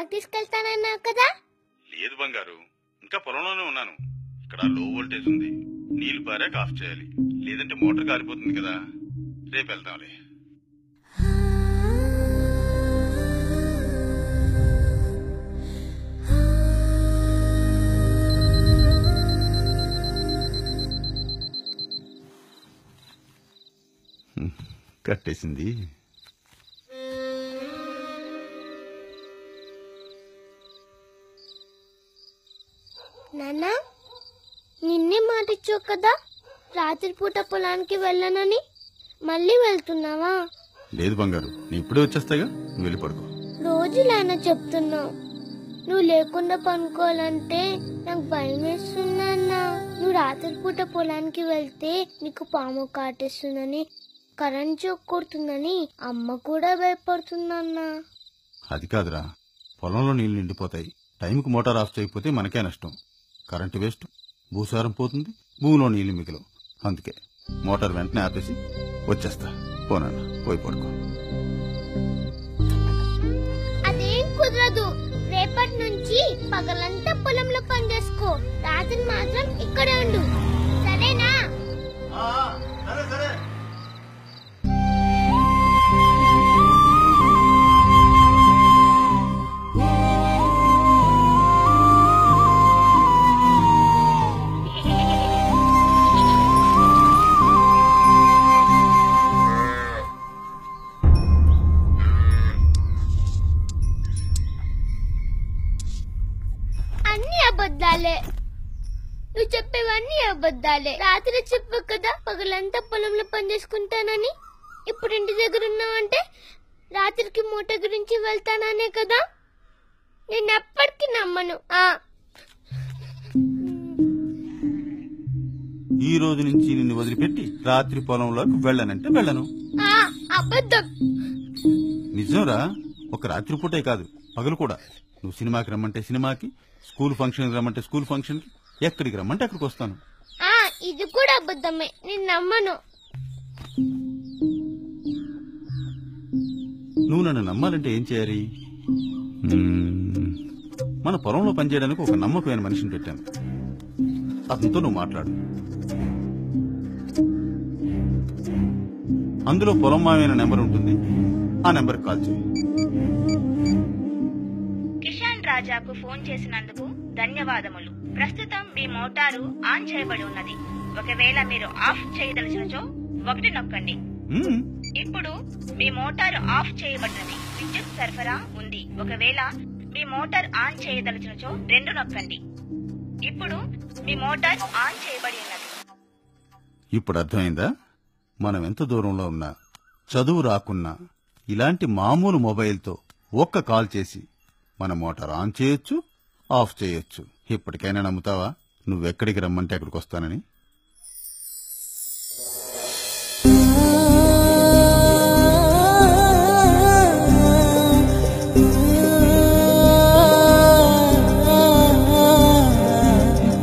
పొలానికి తీసుకెళ్తానన్నా కదా? లేదు బంగారు, ఇంకా పొలంలోనే ఉన్నాను. ఇక్కడ లో వోల్టేజ్ ఉంది, నీళ్లు పారాక ఆఫ్ చేయాలి, లేదంటే మోటార్ కాలిపోతుంది కదా. రేపు వెళ్తాంలే. కట్టేసింది. నాన్న, నిన్నే మాటిచ్చావు కదా రాత్రిపూట పొలానికి వెళ్ళనని. మళ్ళీ వెళ్తున్నావా? లేదు బంగారు, నేను ఇప్పుడే వచ్చేస్తాగా, నువ్వు వెళ్ళి పడుకో. రోజులైనా చెప్తున్నావు. నువ్వు లేకుండా పనుకోవాలంటే నాకు భయం వేస్తుందన్నా. నువ్వు రాత్రిపూట పొలానికి వెళ్తే నీకు పాము కాటేస్తుందని, కరెంట్ షాక్ కొడుతుందని అమ్మ కూడా భయపడుతుందన్నా. అది కాదురా, పొలంలో నీళ్లు నిండిపోతాయి. టైంకి మోటార్ ఆఫ్ చేయకపోతే మనకే నష్టం. కరెంటు వేస్ట్, భూసారం పోతుంది, భూమిలో నీళ్లు మిగిలవు. అందుకే మోటార్ వెంటనే ఆపేసి వచ్చేస్తా. పోనన్నా, పోయి పడుకో. అదేం కుదరదు. రేపటి నుంచి పగలంతా పొలంలో పని చేసుకో, రాత్రి మాత్రం ఇక్కడే ఉండు, సరేనా? అబద్ధాలే, నువ్వు చెప్పేవన్నీ అబద్ధాలే. రాత్రి చెప్పావు కదా పగలంతా పొలంలో పని చేసుకుంటానని. ఇప్పుడు ఇంటి దగ్గర ఉన్నావంటే రాత్రికి మూట గురించి వెళ్తాననే కదా. నేను ఎప్పటికీ నమ్మను. ఈ రోజు నుంచి నిన్ను వదిలిపెట్టి రాత్రి పొలంలోకి వెళ్ళనంటే వెళ్ళను. అబద్ధం. నిజంరా, ఒక రాత్రి పూటే కాదు, పగలు కూడా. నువ్వు సినిమాకి రమ్మంటే సినిమాకి, స్కూల్ ఫంక్షన్ రమ్మంటే స్కూల్ ఫంక్షన్ కి, ఎక్కడికి రమ్మంటే అక్కడికి వస్తాను. ఇది కూడా అబద్ధమే, నేను నమ్మను. నువ్వు నన్ను నమ్మాలంటే ఏం చేయాలి? మన పొలంలో పనిచేయడానికి ఒక నమ్మకమైన మనిషిని పెట్టాను. అతనితో నువ్వు మాట్లాడు. అందులో పొలం మామైన నెంబర్ ఉంటుంది, ఆ నెంబర్కి కాల్ చేయి. కిషాన్ రాజాకు ఫోన్ చేసినందుకు ధన్యవాదములు. ప్రస్తుతం మీ మోటారు ఆన్ చేయబడి ఉన్నది. ఒకవేళ మీరు ఆఫ్ చేయదలిచినచో 1 నొక్కండి. ఇప్పుడు మీ మోటారు ఆఫ్ చేయబడినది. విద్యుత్ సరఫరా ఉంది. ఒకవేళ మీ మోటార్ ఆన్ చేయదలిచినచో 2 నొక్కండి. ఇప్పుడు మీ మోటార్ ఆన్ చేయబడి ఉన్నది. ఇప్పుడు అర్థమైందా? మనం ఎంత దూరంలో ఉన్నా, చదువు రాకున్నా, ఇలాంటి మామూలు మొబైల్తో ఒక్క కాల్ చేసి మన మోటార్ ఆన్ చేయొచ్చు, ఆఫ్ చేయొచ్చు. ఇప్పటికైనా నమ్ముతావా నువ్వెక్కడికి రమ్మంటే అక్కడికి వస్తానని?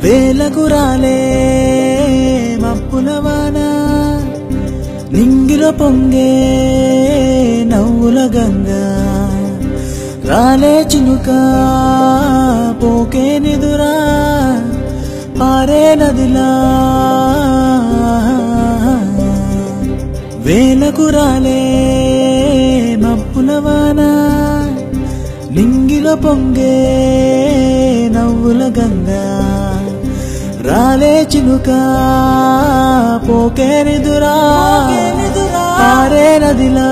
వేలగురాలే మప్పులవాన, నింగిలో పొంగే నవ్వుల గంగా, రాలే చినుక పోకే నిదురా, పారే నదిలా. వేలకురాలే మప్పులవాన, నింగిలో పొంగే నవ్వుల గంగా, రాలే చినుక పోకే నిదురా, పారే నదిలా.